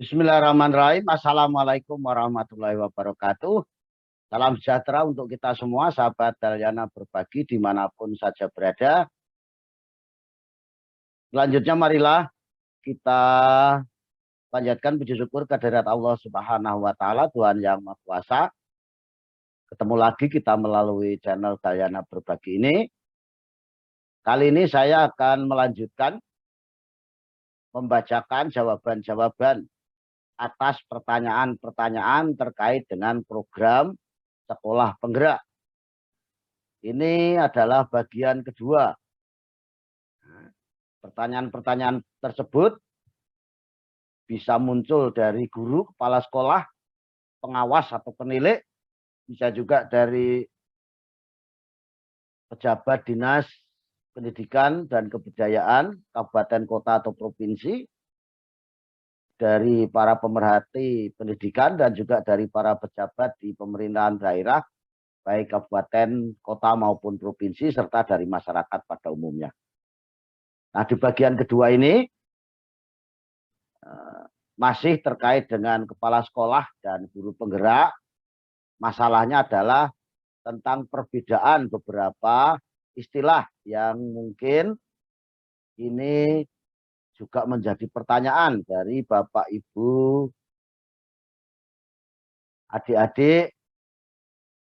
Bismillahirrahmanirrahim. Assalamualaikum warahmatullahi wabarakatuh. Salam sejahtera untuk kita semua, sahabat Dalyana Berbagi dimanapun saja berada. Selanjutnya marilah kita panjatkan puji syukur kehadirat Allah Subhanahu wa Ta'ala, Tuhan yang Maha Kuasa. Ketemu lagi kita melalui channel Dalyana Berbagi ini. Kali ini saya akan melanjutkan membacakan jawaban-jawaban atas pertanyaan-pertanyaan terkait dengan program sekolah penggerak. Ini adalah bagian kedua. Pertanyaan-pertanyaan tersebut bisa muncul dari guru, kepala sekolah, pengawas atau penilik, bisa juga dari pejabat dinas pendidikan dan kebudayaan, kabupaten, kota, atau provinsi, dari para pemerhati pendidikan dan juga dari para pejabat di pemerintahan daerah, baik kabupaten, kota maupun provinsi, serta dari masyarakat pada umumnya. Nah, di bagian kedua ini masih terkait dengan kepala sekolah dan guru penggerak. Masalahnya adalah tentang perbedaan beberapa istilah yang mungkin ini juga menjadi pertanyaan dari Bapak, Ibu, adik-adik,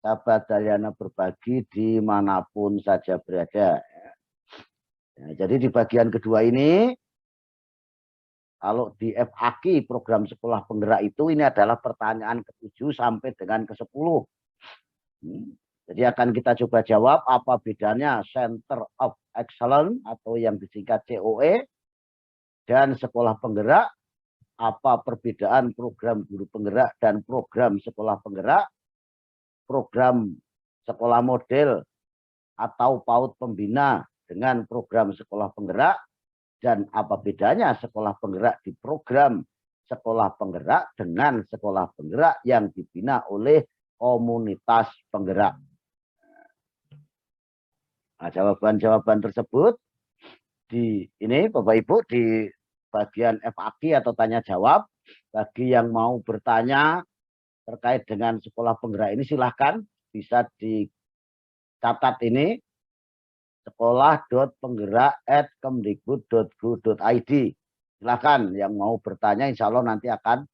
sahabat Dalyana Berbagi dimanapun saja berada. Ya, jadi di bagian kedua ini, kalau di FAQ program sekolah penggerak itu, ini adalah pertanyaan ke-7 sampai dengan ke-10. Jadi akan kita coba jawab apa bedanya Center of Excellence atau yang disingkat COE dan sekolah penggerak, apa perbedaan program guru penggerak dan program sekolah penggerak, program sekolah model atau PAUD pembina dengan program sekolah penggerak, dan apa bedanya sekolah penggerak di program sekolah penggerak dengan sekolah penggerak yang dibina oleh komunitas penggerak. Nah, jawaban-jawaban tersebut di ini Bapak Ibu di bagian FAQ atau tanya jawab. Bagi yang mau bertanya terkait dengan sekolah penggerak ini, silahkan bisa dicatat ini sekolah.penggerak@kemdikbud.go.id. Silahkan yang mau bertanya, insya Allah nanti akan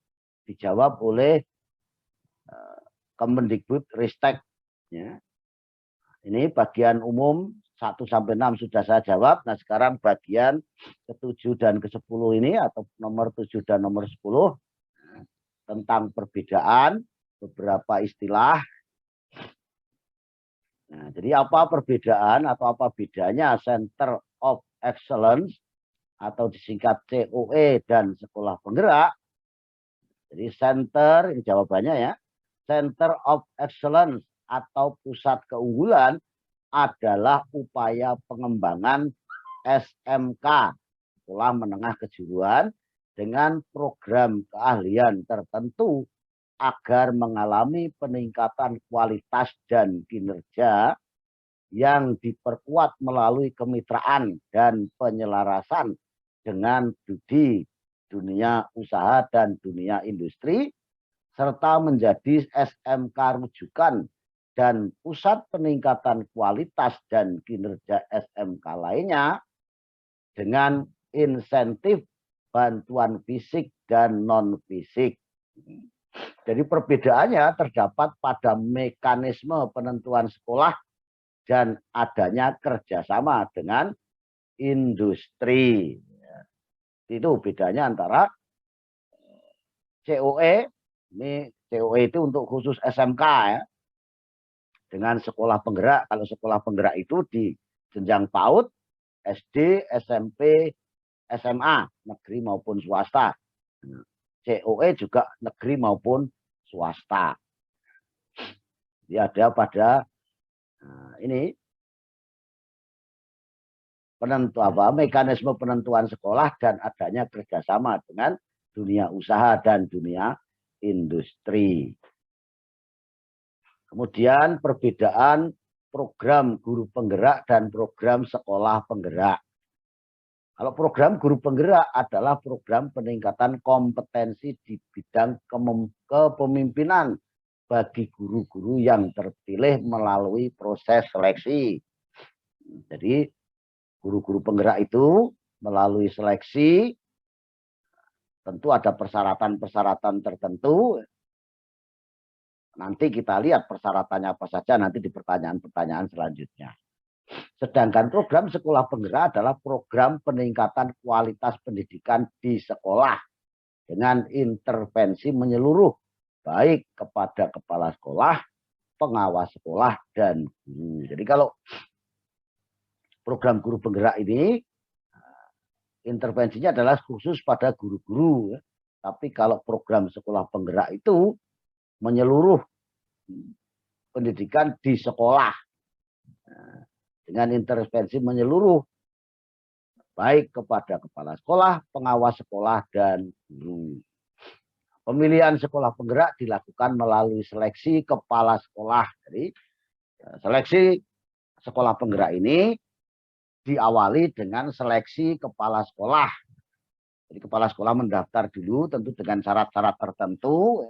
dijawab oleh Kemendikbud Ristek. Ya. Ini bagian umum 1 sampai 6 sudah saya jawab. Nah, sekarang bagian ke-7 dan ke-10 ini atau nomor 7 dan nomor 10 tentang perbedaan beberapa istilah. Nah, jadi apa perbedaan atau apa bedanya Center of Excellence atau disingkat COE dan sekolah penggerak? Jadi center, ini jawabannya ya. Center of Excellence atau pusat keunggulan adalah upaya pengembangan SMK, sekolah menengah kejuruan, dengan program keahlian tertentu agar mengalami peningkatan kualitas dan kinerja yang diperkuat melalui kemitraan dan penyelarasan dengan dunia usaha dan dunia industri, serta menjadi SMK rujukan dan pusat peningkatan kualitas dan kinerja SMK lainnya dengan insentif bantuan fisik dan non-fisik. Jadi perbedaannya terdapat pada mekanisme penentuan sekolah dan adanya kerjasama dengan industri. Itu bedanya antara COE, ini COE itu untuk khusus SMK ya, dengan sekolah penggerak. Kalau sekolah penggerak itu di jenjang PAUD, SD, SMP, SMA, negeri maupun swasta. COE juga negeri maupun swasta. Jadi ada pada ini mekanisme penentuan sekolah dan adanya kerjasama dengan dunia usaha dan dunia industri. Kemudian perbedaan program guru penggerak dan program sekolah penggerak. Kalau program guru penggerak adalah program peningkatan kompetensi di bidang kepemimpinan bagi guru-guru yang terpilih melalui proses seleksi. Jadi guru-guru penggerak itu melalui seleksi tentu ada persyaratan-persyaratan tertentu. Nanti kita lihat persyaratannya apa saja nanti di pertanyaan-pertanyaan selanjutnya. Sedangkan program sekolah penggerak adalah program peningkatan kualitas pendidikan di sekolah dengan intervensi menyeluruh baik kepada kepala sekolah, pengawas sekolah, dan guru. Jadi kalau program guru penggerak ini intervensinya adalah khusus pada guru-guru. Tapi kalau program sekolah penggerak itu menyeluruh pendidikan di sekolah. Dengan intervensi menyeluruh baik kepada kepala sekolah, pengawas sekolah, dan guru. Pemilihan sekolah penggerak dilakukan melalui seleksi kepala sekolah. Jadi seleksi sekolah penggerak ini diawali dengan seleksi kepala sekolah. Jadi kepala sekolah mendaftar dulu tentu dengan syarat-syarat tertentu.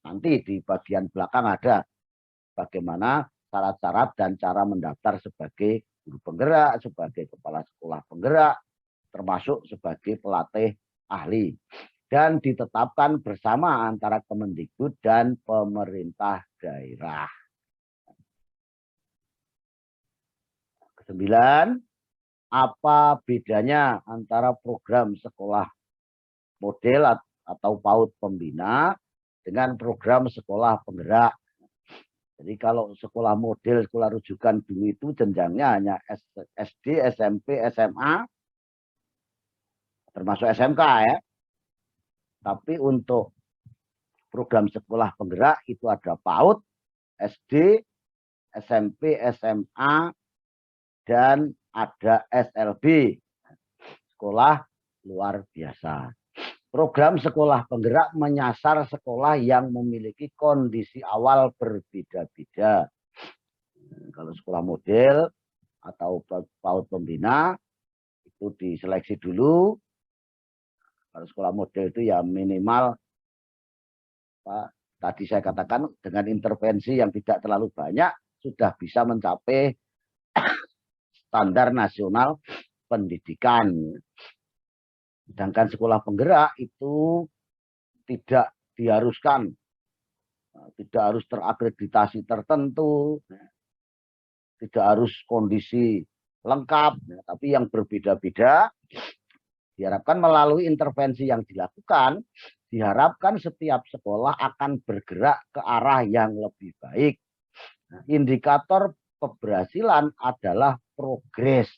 Nanti di bagian belakang ada bagaimana syarat-syarat dan cara mendaftar sebagai guru penggerak, sebagai kepala sekolah penggerak, termasuk sebagai pelatih ahli. Dan ditetapkan bersama antara Kemendikbud dan pemerintah daerah. Kesembilan, apa bedanya antara program sekolah model atau PAUD pembina dengan program sekolah penggerak? Jadi kalau sekolah model, sekolah rujukan dulu itu jenjangnya hanya SD, SMP, SMA, termasuk SMK ya. Tapi untuk program sekolah penggerak itu ada PAUD, SD, SMP, SMA, dan ada SLB, sekolah luar biasa. Program sekolah penggerak menyasar sekolah yang memiliki kondisi awal berbeda-beda. Kalau sekolah model atau PAUD pembina itu diseleksi dulu. Kalau sekolah model itu ya minimal tadi saya katakan dengan intervensi yang tidak terlalu banyak sudah bisa mencapai standar nasional pendidikan. Sedangkan sekolah penggerak itu tidak diharuskan, tidak harus terakreditasi tertentu, tidak harus kondisi lengkap, tapi yang berbeda-beda. Diharapkan melalui intervensi yang dilakukan, diharapkan setiap sekolah akan bergerak ke arah yang lebih baik. Indikator keberhasilan adalah progres,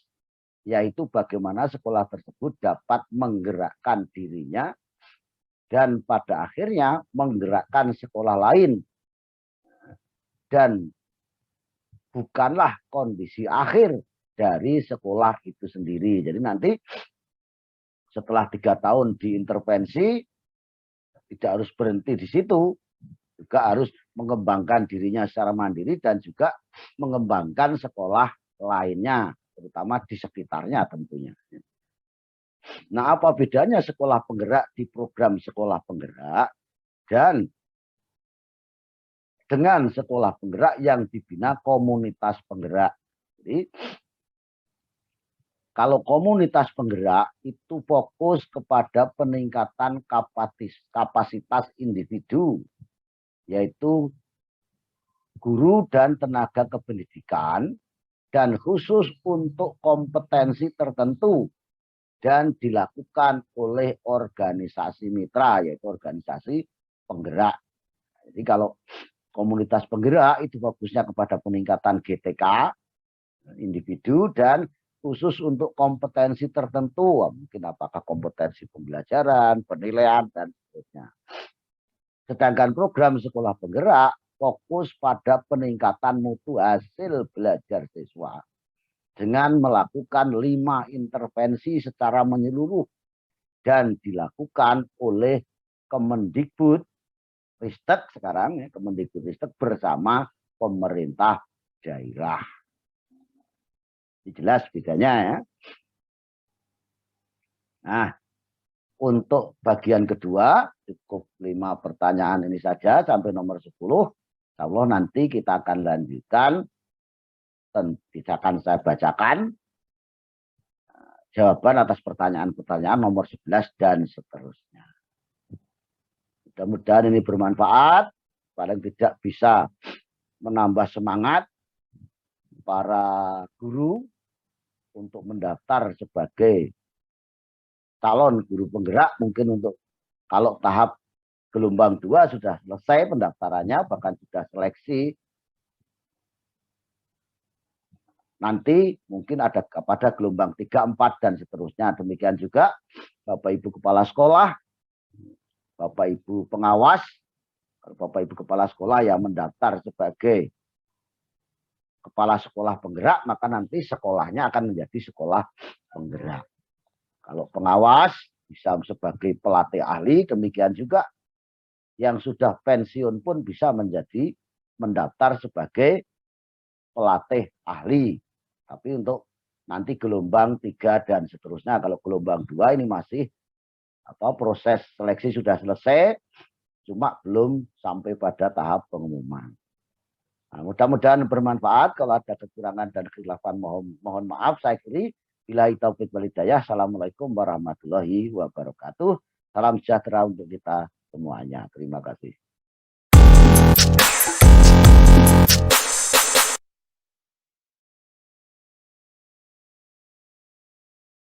yaitu bagaimana sekolah tersebut dapat menggerakkan dirinya dan pada akhirnya menggerakkan sekolah lain. Dan bukanlah kondisi akhir dari sekolah itu sendiri. Jadi nanti setelah 3 tahun diintervensi, tidak harus berhenti di situ, juga harus mengembangkan dirinya secara mandiri dan juga mengembangkan sekolah lainnya, terutama di sekitarnya tentunya. Nah, apa bedanya sekolah penggerak di program sekolah penggerak dan dengan sekolah penggerak yang dibina komunitas penggerak? Jadi, kalau komunitas penggerak itu fokus kepada peningkatan kapasitas individu, yaitu guru dan tenaga kependidikan, dan khusus untuk kompetensi tertentu, dan dilakukan oleh organisasi mitra, yaitu organisasi penggerak. Jadi kalau komunitas penggerak itu fokusnya kepada peningkatan GTK, individu, dan khusus untuk kompetensi tertentu, mungkin apakah kompetensi pembelajaran, penilaian, dan seterusnya. Sedangkan program sekolah penggerak fokus pada peningkatan mutu hasil belajar siswa dengan melakukan 5 intervensi secara menyeluruh dan dilakukan oleh Kemendikbud Ristek sekarang, ya, Kemendikbud Ristek bersama pemerintah daerah. Jelas bedanya ya. Nah, untuk bagian kedua cukup 5 pertanyaan ini saja sampai nomor 10. Insya Allah nanti kita akan lanjutkan, akan saya bacakan jawaban atas pertanyaan-pertanyaan nomor 11 dan seterusnya. Mudah-mudahan ini bermanfaat, paling tidak bisa menambah semangat para guru untuk mendaftar sebagai calon guru penggerak. Mungkin untuk kalau tahap gelombang 2 sudah selesai pendaftarannya, bahkan sudah seleksi. Nanti mungkin ada pada gelombang 3, 4, dan seterusnya. Demikian juga Bapak Ibu Kepala Sekolah, Bapak Ibu Pengawas, Bapak Ibu Kepala Sekolah yang mendaftar sebagai kepala sekolah penggerak, maka nanti sekolahnya akan menjadi sekolah penggerak. Kalau pengawas bisa sebagai pelatih ahli, demikian juga yang sudah pensiun pun bisa menjadi mendaftar sebagai pelatih ahli. Tapi untuk nanti gelombang 3 dan seterusnya, kalau gelombang 2 ini masih proses seleksi sudah selesai, cuma belum sampai pada tahap pengumuman. Nah, mudah-mudahan bermanfaat. Kalau ada kekurangan dan kekhilafan mohon maaf. Saya kiri. Billahi taufiq wal hidayah. Assalamualaikum warahmatullahi wabarakatuh. Salam sejahtera untuk kita semuanya. Terima kasih.